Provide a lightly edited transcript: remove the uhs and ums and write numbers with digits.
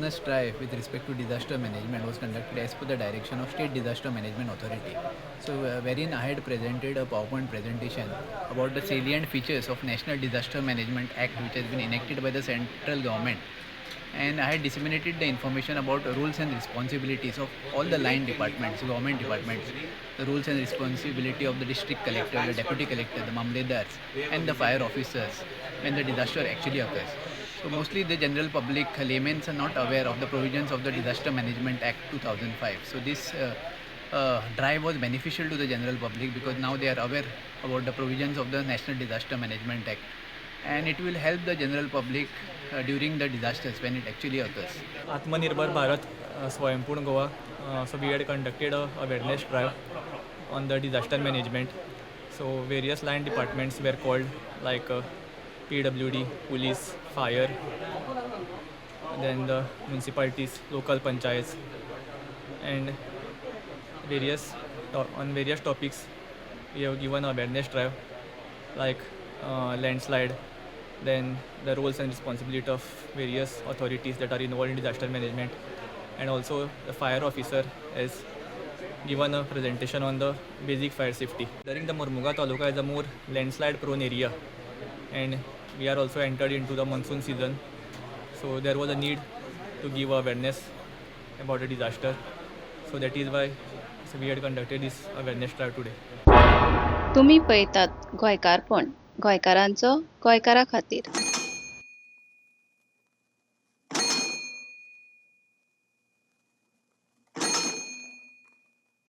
awareness drive with respect to disaster management was conducted as per the direction of State Disaster Management Authority. So, wherein I had presented a PowerPoint presentation about the salient features of National Disaster Management Act, which has been enacted by the central government, and I had disseminated the information about rules and responsibilities of all the line departments, government departments, the rules and responsibility of the district collector, the deputy collector, the mamledars, and the fire officers when the disaster actually occurs. So mostly the general public, laymen are not aware of the provisions of the Disaster Management Act 2005. So this drive was beneficial to the general public because now they are aware about the provisions of the National Disaster Management Act, and it will help the general public during the disasters when it actually occurs. Atmanirbhar Bharat, Swayambhur Goa. So we had conducted a awareness drive on the disaster management. So various line departments were called like PWD, police, fire, then the municipalities, local panchayats, and various on various topics we have given awareness drive like landslide, then the roles and responsibility of various authorities that are involved in disaster management, and also the fire officer has given a presentation on the basic fire safety. During the Mormuga Taluka is a more landslide prone area, and we are also entered into the monsoon season, so there was a need to give awareness about the disaster. So that is why we had conducted this awareness drive today. तुम्ही पळयतात गोंयकारपण गोंयकारांचो गोंयकारा खातीर.